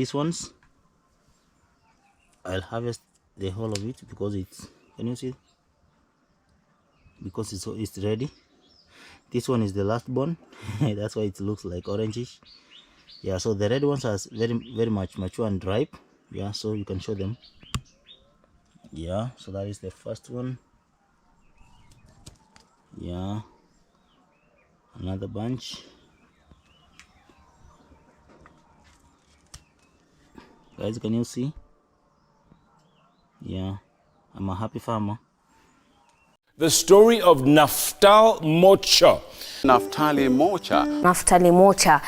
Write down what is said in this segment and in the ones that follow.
These ones I'll harvest the whole of it because it's, can you see, because it's ready. This one is the last born. That's why it looks like orangish. Yeah, so the red ones are very much mature and ripe. Yeah, so you can show them. Yeah, so that is the first one. Yeah, another bunch. Guys, can you see? Yeah, I'm a happy farmer. The story of Naftali Mocha. Naftali Mocha. Naftali Mocha.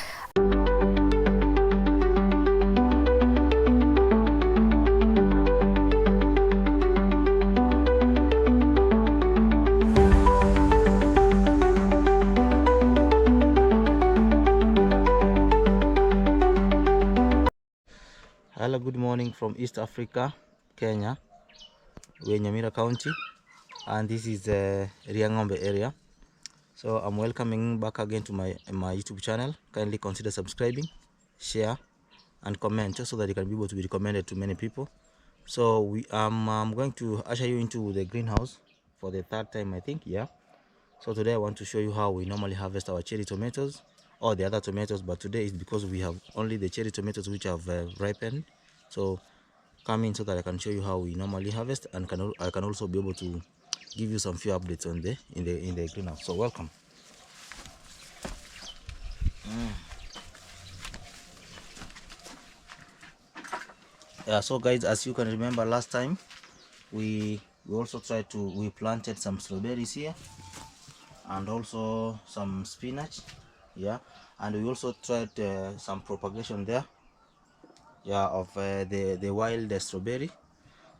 Hello, good morning from East Africa, Kenya. We're in Nyamira County, and this is Riangombe area. So I'm welcoming back again to my YouTube channel. Kindly consider subscribing, share, and comment so that you can be able to be recommended to many people. So I'm going to usher you into the greenhouse for the third time, I think. Yeah. So today I want to show you how we normally harvest our cherry tomatoes or the other tomatoes, but today is because we have only the cherry tomatoes which have ripened. So come in so that I can show you how we normally harvest, and I can also be able to give you some few updates on in the greenhouse. So welcome. Yeah, so guys, as you can remember last time we also tried to, we planted some strawberries here and also some spinach. Yeah, and we also tried some propagation there, yeah, of the wild strawberry.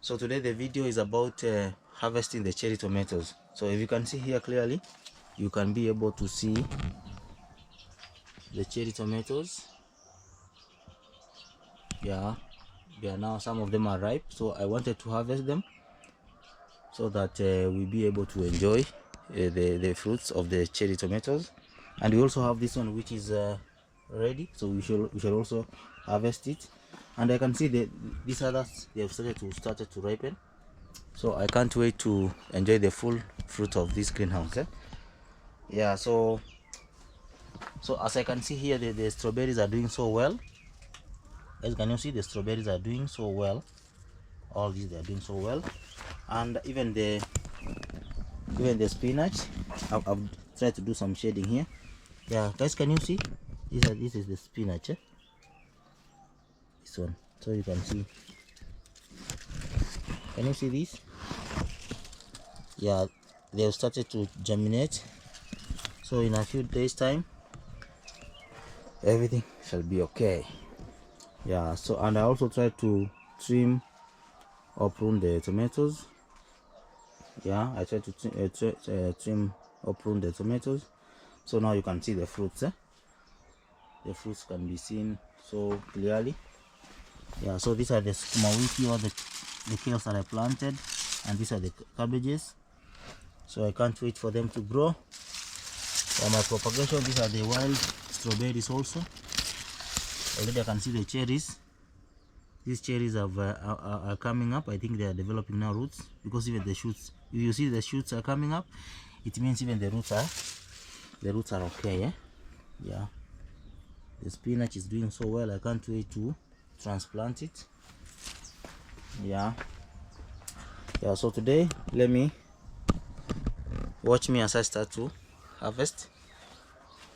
So today the video is about harvesting the cherry tomatoes. So if you can see here clearly, you can be able to see the cherry tomatoes. Yeah, they are now, some of them are ripe, so I wanted to harvest them so that we'll be able to enjoy the fruits of the cherry tomatoes. And we also have this one which is ready, so we shall also harvest it. And I can see that these others, they have started to ripen, so I can't wait to enjoy the full fruit of this greenhouse. Yeah, so as I can see here, the strawberries are doing so well. As can you see, the strawberries are doing so well. All these, they are doing so well. And even the spinach, I've tried to do some shading here. Yeah, guys, can you see? This is the spinach. This one, so you can see. Can you see this? Yeah, they have started to germinate. So in a few days time, everything shall be okay. Yeah, so, and I also tried to trim or prune the tomatoes. Yeah, I tried to trim or prune the tomatoes. So now you can see the fruits. The fruits can be seen so clearly. Yeah, so these are the skumawiki, or the kales that I planted, and these are the cabbages. So I can't wait for them to grow. For my propagation, these are the wild strawberries also. Already I can see the cherries. These cherries are coming up. I think they are developing now roots, because even the shoots, if you see the shoots are coming up, it means even the roots are okay. Yeah, the spinach is doing so well. I can't wait to transplant it. Yeah, so today watch me as I start to harvest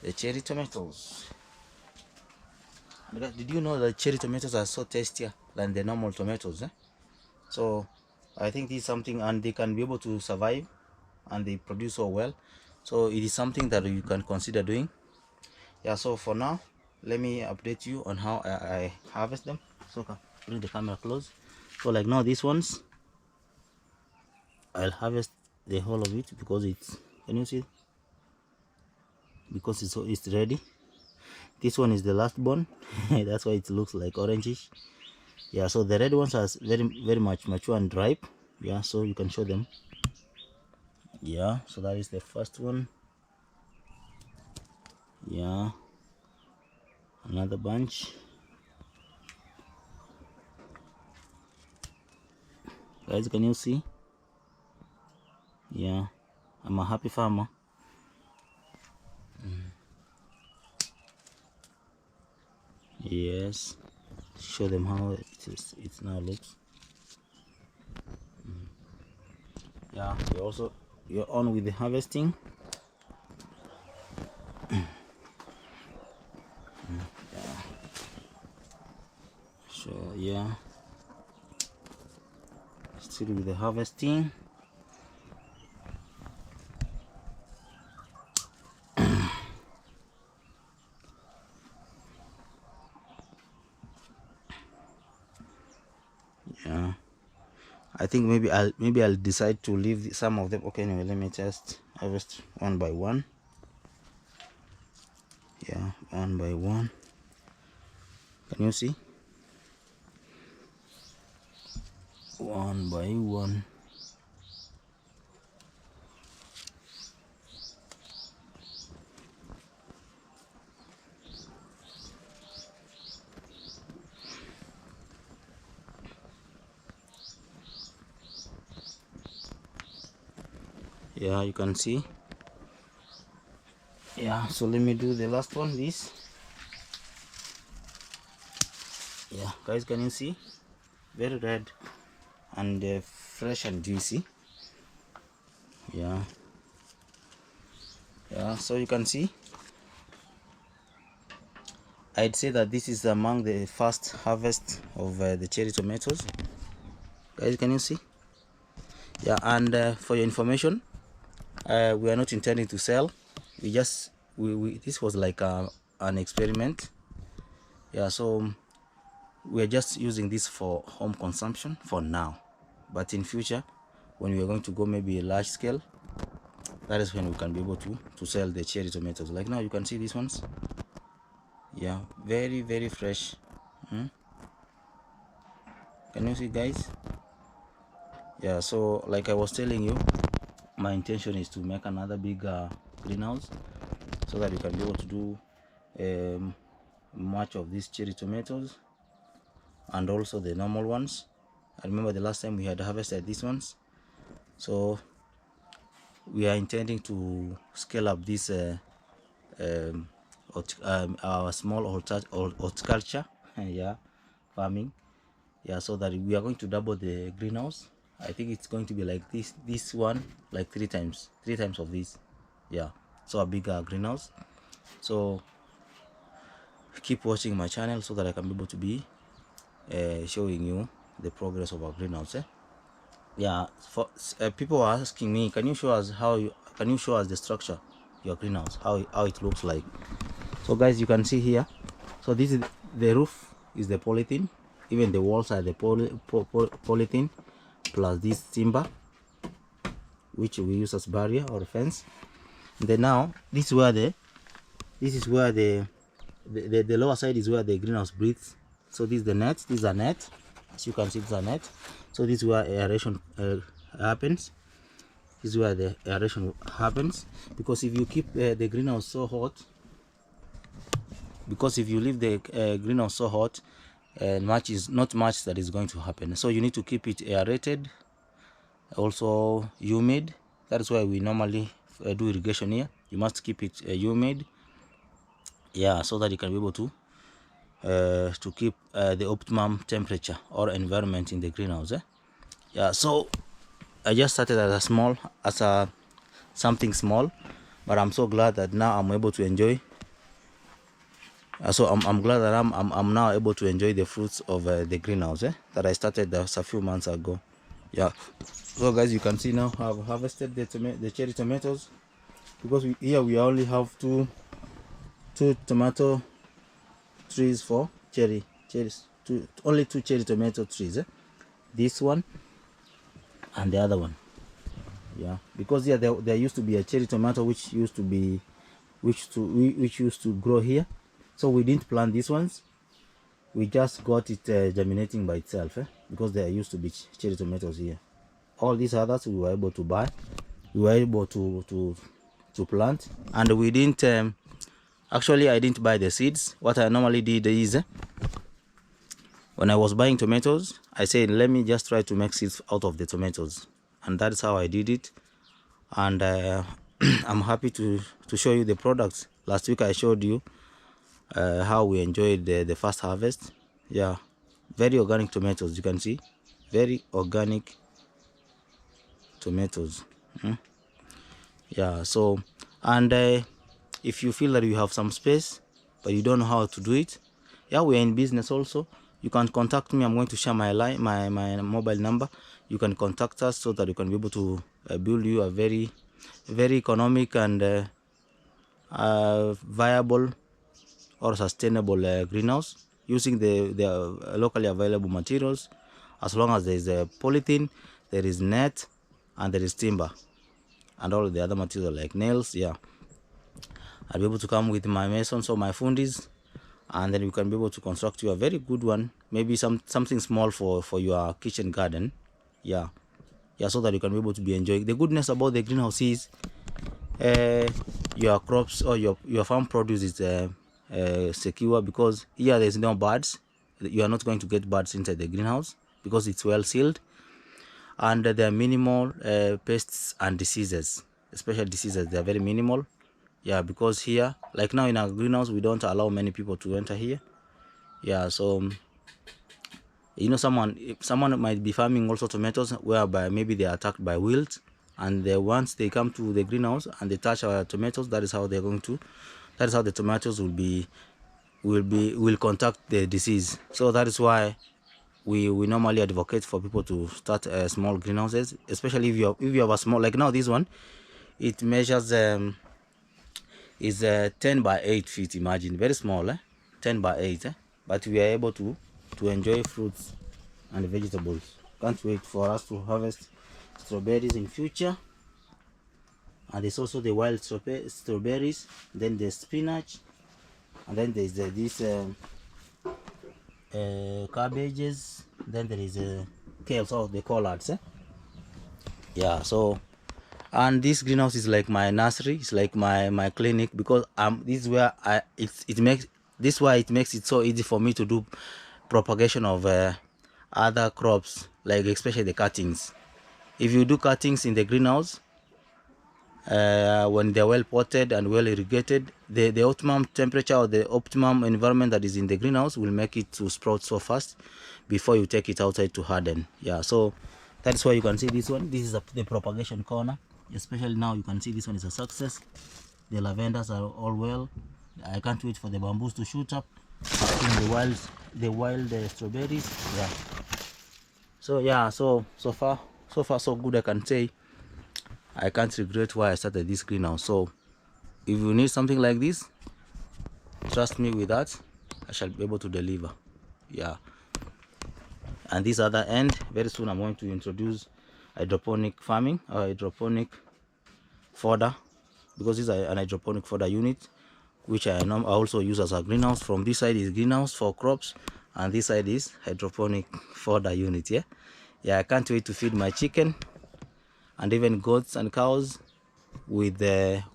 the cherry tomatoes. Did you know that cherry tomatoes are so tastier than the normal tomatoes? So I think this is something, and they can be able to survive, and they produce so well. So it is something that you can consider doing. Yeah, so for now, let me update you on how I harvest them. So bring the camera close. So like now, these ones, I'll harvest the whole of it because it's, can you see, because it's ready. This one is the last born. That's why it looks like orangish. Yeah, so the red ones are very much mature and ripe. Yeah, so you can show them. Yeah, so that is the first one. Yeah, another bunch. Guys, can you see? Yeah, I'm a happy farmer. Yes, show them how it now looks. Yeah, you're on with the harvesting. So yeah, still with the harvesting. Yeah, I think maybe I'll decide to leave some of them. Okay, anyway, let me just harvest one by one. Yeah, one by one. Can you see? One by one. Yeah, you can see. Yeah, so let me do the last one, this. Yeah, guys, can you see? Very red and fresh and juicy. Yeah, so you can see, I'd say that this is among the first harvest of the cherry tomatoes. Guys, can you see? Yeah, and for your information, we are not intending to sell. We just this was like an experiment. Yeah, so we're just using this for home consumption for now, but in future, when we are going to go maybe a large scale, that is when we can be able to sell the cherry tomatoes. Like now you can see these ones. Yeah, very, very fresh. Can you see, guys? Yeah, so like I was telling you, my intention is to make another big greenhouse so that we can be able to do much of these cherry tomatoes and also the normal ones. I remember the last time we had harvested these ones, so we are intending to scale up this our small horticulture yeah, farming. Yeah, so that we are going to double the greenhouse. I think it's going to be like this one, like three times of this. Yeah, so a bigger greenhouse. So keep watching my channel so that I can be able to be showing you the progress of our greenhouse. Yeah, for people are asking me, can you show us the structure, your greenhouse, how it looks like? So guys, you can see here, so this is the roof, is the polythene, even the walls are the polythene plus this timber which we use as barrier or fence. And then now this is where the lower side is where the greenhouse breathes. So this is the net, these are net, as you can see, these are net. So this is where aeration happens. This is where the aeration happens, because if you keep the greenhouse so hot, because if you leave the greenhouse so hot, not much that is going to happen. So you need to keep it aerated, also humid. That is why we normally do irrigation here. You must keep it humid, yeah, so that you can be able to keep the optimum temperature or environment in the greenhouse. Yeah, so I just started as something small, but I'm so glad that now I'm able to enjoy. So I'm glad that I'm now able to enjoy the fruits of the greenhouse that I started a few months ago. Yeah, so guys, you can see now I've harvested the cherry tomatoes, because here we only have two tomato trees for cherries, only two cherry tomato trees, this one and the other one. Yeah, because here there used to be a cherry tomato which used to grow here, so we didn't plant these ones. We just got it germinating by itself, because there used to be cherry tomatoes here. All these others we were able to buy, we were able to plant, and we didn't actually I didn't buy the seeds. What I normally did is when I was buying tomatoes, I said, let me just try to make seeds out of the tomatoes, and that's how I did it. And I'm happy to show you the products. Last week I showed you how we enjoyed the first harvest. Yeah, very organic tomatoes. You can see, very organic tomatoes. Yeah, so, and if you feel that you have some space but you don't know how to do it, yeah, we are in business also. You can contact me. I'm going to share my line, my mobile number. You can contact us so that you can be able to build you a very economic and viable or sustainable greenhouse using the locally available materials. As long as there is a polythene, there is net, and there is timber, and all the other material like nails. Yeah, I'll be able to come with my masons or my fundis, and then you can be able to construct you a very good one, maybe something small for your kitchen garden. Yeah, so that you can be able to be enjoying. The goodness about the greenhouse is your crops or your farm produce is secure, because here there's no birds. You are not going to get birds inside the greenhouse because it's well sealed, and there are minimal pests and diseases, especially diseases. They are very minimal. Yeah, because here, like now in our greenhouse, we don't allow many people to enter here. Yeah, so you know, someone might be farming also tomatoes, whereby maybe they are attacked by wilt, and once they come to the greenhouse and they touch our tomatoes, that is how they're going to, that is how the tomatoes will contact the disease. So that is why we normally advocate for people to start small greenhouses, especially if you have a small, like now this one, it measures is 10 by 8 feet. Imagine, very small, 10 by 8, but we are able to enjoy fruits and vegetables. Can't wait for us to harvest strawberries in future. And there's also the wild strawberries, then the spinach, and then there's these cabbages, then there is kales, or the collards. Yeah, so, and this greenhouse is like my nursery. It's like my clinic, because this is where it makes it so easy for me to do propagation of other crops, like especially the cuttings. If you do cuttings in the greenhouse, when they're well potted and well irrigated, the optimum temperature or the optimum environment that is in the greenhouse will make it to sprout so fast before you take it outside to harden. Yeah, so that's why you can see this one. This is the propagation corner. Especially now, you can see this one is a success. The lavenders are all well. I can't wait for the bamboos to shoot up. The wild strawberries. Yeah. So yeah, so far so good. I can say I can't regret why I started this greenhouse. So if you need something like this, trust me with that. I shall be able to deliver. Yeah. And this other end, very soon I'm going to introduce hydroponic farming or hydroponic fodder, because this is an hydroponic fodder unit, which I also use as a greenhouse. From this side is greenhouse for crops, and this side is hydroponic fodder unit. Yeah, I can't wait to feed my chicken and even goats and cows with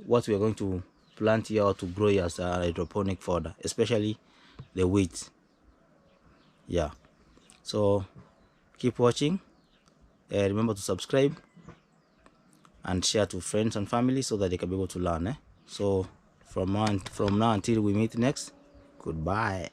what we are going to plant here or to grow here as a hydroponic fodder, especially the wheat. Yeah, so keep watching. Remember to subscribe and share to friends and family so that they can be able to learn. So from now until we meet next, goodbye.